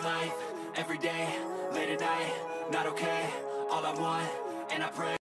life, every day, late at night, not okay. All I want, and I pray.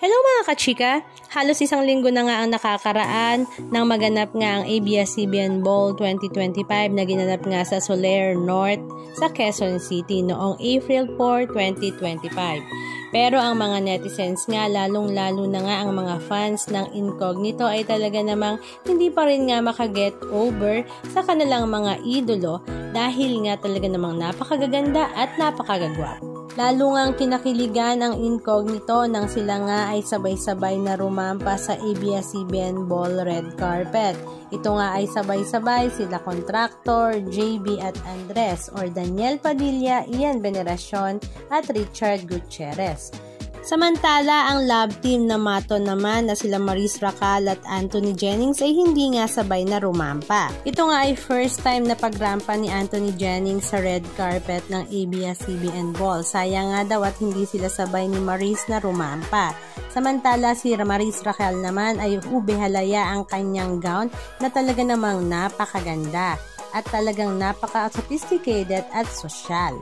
Hello mga kachika! Halos isang linggo na nga ang nakakaraan nang maganap nga ang ABS-CBN Bowl 2025 na ginanap nga sa Soler North sa Quezon City noong April 4, 2025. Pero ang mga netizens nga, lalong-lalo na nga ang mga fans ng Incognito ay talaga namang hindi pa rin nga makaget over sa kanilang mga idolo dahil nga talaga namang napakagaganda at napakagagwapo. Lalo ngang kinakiligan ang Incognito nang sila nga ay sabay-sabay na rumampa sa ABS-CBN Ball red carpet. Ito nga ay sabay-sabay sila Contractor, JB at Andres or Daniel Padilla, Ian Veneracion at Richard Gutierrez. Samantala, ang love team na Mato naman na sila Maris Racal at Anthony Jennings ay hindi nga sabay na rumampa. Ito nga ay first time na pagrampa ni Anthony Jennings sa red carpet ng ABS-CBN Ball. Sayang nga daw at hindi sila sabay ni Maris na rumampa. Samantala, si Maris Racal naman ay ubehalaya ang kanyang gown na talaga namang napakaganda at talagang napaka-sophisticated at sosyal.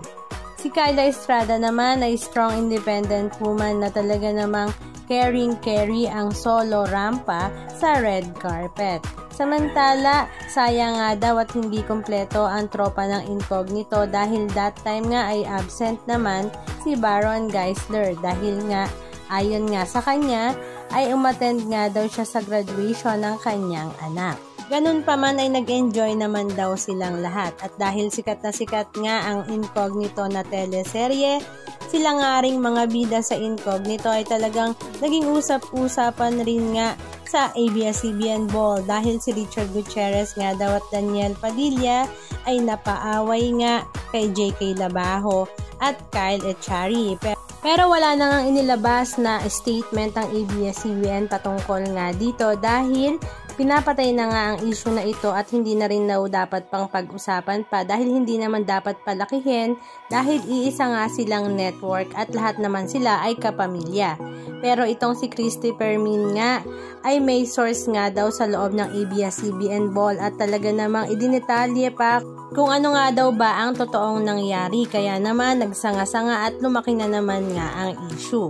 Si Kyla Estrada naman ay strong independent woman na talaga namang caring-carry ang solo rampa sa red carpet. Samantala, sayang nga daw at hindi kompleto ang tropa ng Incognito dahil that time nga ay absent naman si Baron Geisler dahil nga ayon nga sa kanya ay umattend nga daw siya sa graduation ng kanyang anak. Ganun pa man ay nag-enjoy naman daw silang lahat at dahil sikat na sikat nga ang Incognito na teleserye, sila nga ring mga bida sa Incognito ay talagang naging usap-usapan rin nga sa ABS-CBN Ball dahil si Richard Gutierrez nga daw at Daniel Padilla ay napaaway nga kay JK Labajo at Kyle Echari. Pero wala na ngang inilabas na statement ang ABS-CBN patungkol nga dito dahil pinapatay na nga ang issue na ito at hindi na rin daw dapat pang pag-usapan pa dahil hindi naman dapat palakihin dahil iisa nga silang network at lahat naman sila ay kapamilya. Pero itong si Christy Permin nga ay may source nga daw sa loob ng ABS-CBN Ball at talaga namang idinetalye pa kung ano nga daw ba ang totoong nangyari kaya naman nagsanga-sanga at lumaki na naman nga ang issue.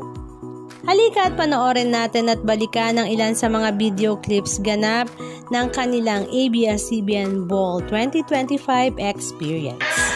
Halika at panoorin natin at balikan ang ilan sa mga video clips ganap ng kanilang ABS-CBN Ball 2025 experience.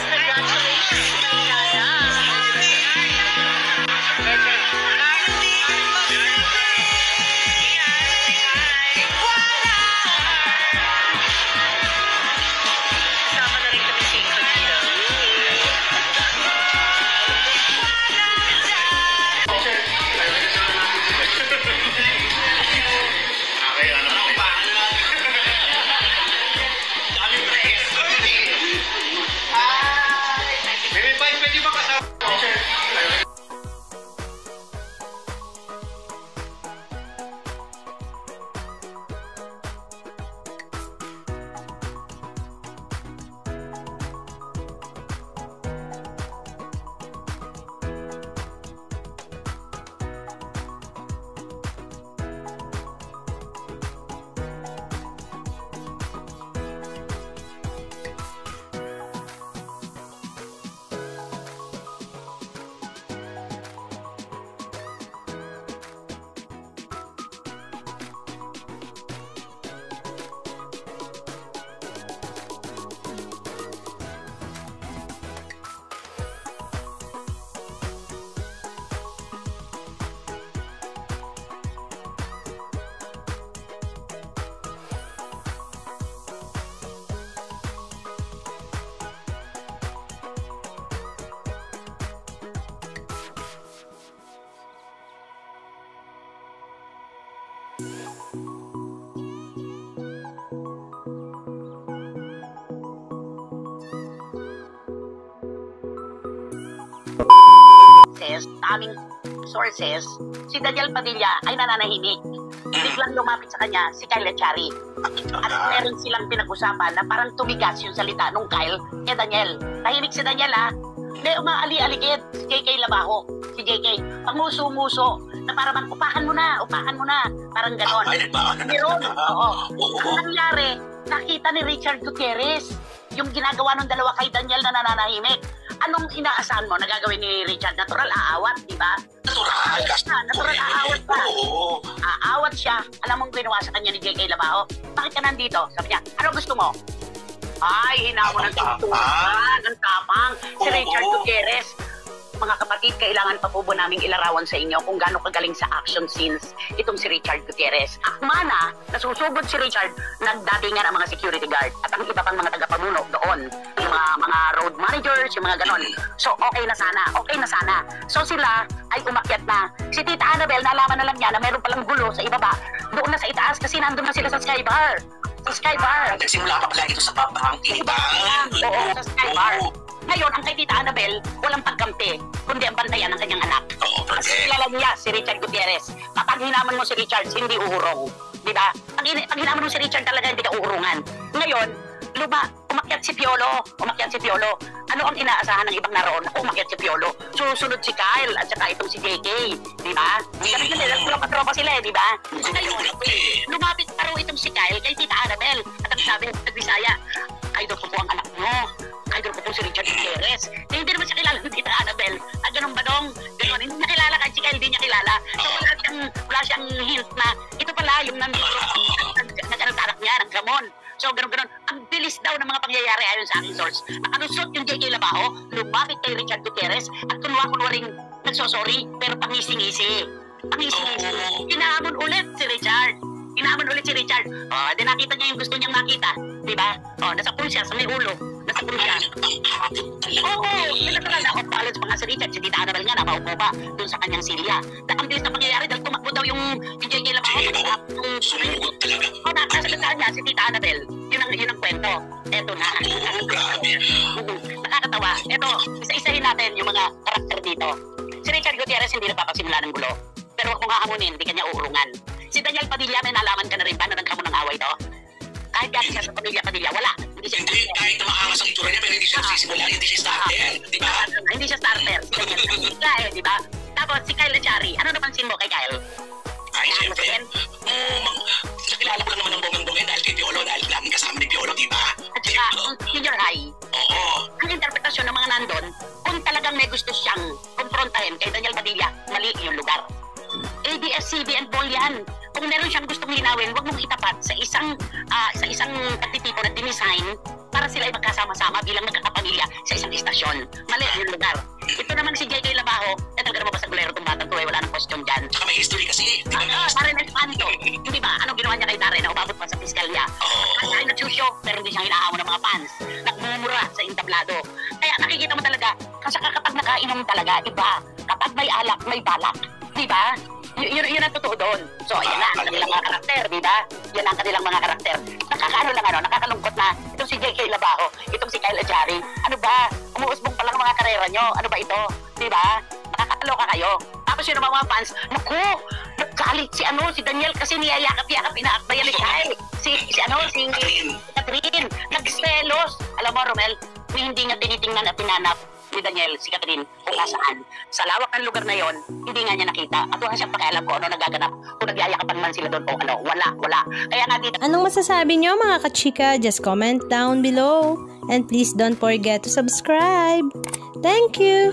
Aming sources, si Daniel Padilla ay nananahimik. Biglang lumapit sa kanya si Kyle Echari. At meron silang pinag-usapan na parang tumigas yung salita nung Kyle kay Daniel. Tahimik si Daniel ha. May umaali-aligid si KK Labajo. si JK, panguso-nguso, na parang upakan mo na, parang ganon. Meron, oo. Ang nangyari, nakita ni Richard Gutierrez yung ginagawa ng dalawa kay Daniel na nananahimik. Anong inaasahan mo na gagawin ni Richard? Natural, aawat, di ba? Natural, aawat pa. Aawat siya. Alam mong ginawa sa kanya ni JK Labaho? Bakit ka nandito? Sabi niya, ano gusto mo? Ay, hinamon ng tuntunan, ng tapang. Si Richard Gutierrez. Mga kapatid, kailangan pa po ba naming ilarawan sa inyo kung gaano kagaling sa action scenes itong si Richard Gutierrez. Akmana, nasusugod si Richard, nagdatingan ang mga security guard at ang iba pang mga tagapamuno doon. Yung mga road managers, yung mga ganon. So, okay na sana. So, sila ay umakyat na. Si Tita Annabel, nalaman na lang niya na meron palang gulo sa ibaba. Doon na sa itaas kasi nandun na sila sa Skybar. Nagsimula pa pala ito sa pabang iba. Oo, sa Skybar. Ngayon, ang kay Tita Annabel, walang pagkampi, kundi ang bantayan ng kanyang anak. Kasi kilala niya si Richard Gutierrez. Kapag hinaman mo si Richard, hindi uurong. Di ba? Pag hinaman mo si Richard talaga, hindi ka uurungan. Ngayon, umakyat si Piolo. Ano ang inaasahan ng ibang naroon? Umakyat si Piolo. Susunod si Kyle at saka itong si JK. Di ba? Sabi ko nila, tropa sila di ba? Ngayon, lumapit pa raw itong si Kyle kay Tita Annabel. At ang sabi ng Bisaya, idol ko po ang anak mo. Idol ko po si Richard Gutierrez. Hindi naman siya kilala ng Tita Annabel. Ganun ba dong? Ganon. Hindi niya kilala kahit si Kyle, hindi niya kilala. So wala siyang hint na ito pala yung nag-anak niya, ng gamon. So, ganun. Ang bilis daw ng mga pangyayari ayon sa aking source. Nakalusot yung JK Labaho, lumapit kay Richard Gutierrez at kunwa-kunwaring nagsosorry, pero pangisi-ngisi. Inahamon ulit si Richard. Di nakita niya yung gusto niyang makita. Diba? Nasa pool siya, sa may ulo. Pinagkalala ako balance pa nga si Richard. Si Tita Annabel nga, namaupo pa dun sa kanyang silya. Ang bilis na pangyayari dahil tumakbo daw yung JK Labaho. Nakasagasaan niya si Tita Annabel. Yun ang kwento. Eto na. Nakakatawa. Eto, isa-isahin natin yung mga karakter dito. Si Richard Gutierrez hindi nagpapasimula ng gulo. Pero kung hahamunin, hindi kanya uurungan. Si Daniel Padilla, may nalaman ka na rin ba na nagkamon ng away to? Kahit galing siya sa pamilya Padilla, wala. Hindi kahit maangas ang itsura niya, pero hindi siya nagsisimula, hindi siya starter, di ba? Hindi siya starter. Di ba? Tapos si Kyle Lechari, ano napansin mo kay Kyle? Ay, siyempre. Nakilala ko lang naman ng bonggang-bonggan dahil kay Piolo, dahil laging kasama ni Piolo, di ba? At saka, junior high. Oo. Ang interpretasyon ng mga nandun, kung talagang may gusto siyang kumprontahin kay Daniel Padilla, mali yung lugar. ABS-CBN ball yan. Kung meron siyang gustong linawin, huwag mong itapat sa isang pagtitipo na dinisign para sila ay magkasama-sama bilang magkakapamilya sa isang istasyon. Mali yung lugar. Ito naman si JK Labaho, talaga naman sa gulero itong batang to, wala nang costume dyan. Saka may history kasi, di ba? Parang espanto. Hindi ba? Anong ginawa niya kay Darren na umabot pa sa piskalya? Kaya nagsusyo, pero hindi siyang hinahamon ng mga fans. Nagmumura sa entablado. Kaya nakikita mo talaga, kasi kapag nakainom talaga, iba. Kapag may alak, may balak. Di ba? Yun ang totoo doon. So, ayan na, ang kanilang mga karakter, di ba? Yan ang kanilang mga karakter. Nakakalungkot na itong si JK Labaho, itong si Kyle Lechari. Ano ba? Umuusbong pa lang mga karera nyo. Ano ba ito? Di ba? Nakakaloka kayo. Tapos yun ang mga fans, naku, nagkalit si Daniel kasi niyayakap-yakap, inaakbayan ni Kyle. Si Catherine. Nagselos. Alam mo, Romel, may hindi nga tinitingnan at tinanap ni Daniel, si Catherine, kung nasaan. Sa lawak ng lugar na yon, hindi nga niya nakita. At wala siyang pakialam kung ano nagaganap. Kung nagyayakapan man sila doon o ano. Wala. Kaya nga dito. Anong masasabi niyo mga kachika? Just comment down below. And please don't forget to subscribe. Thank you!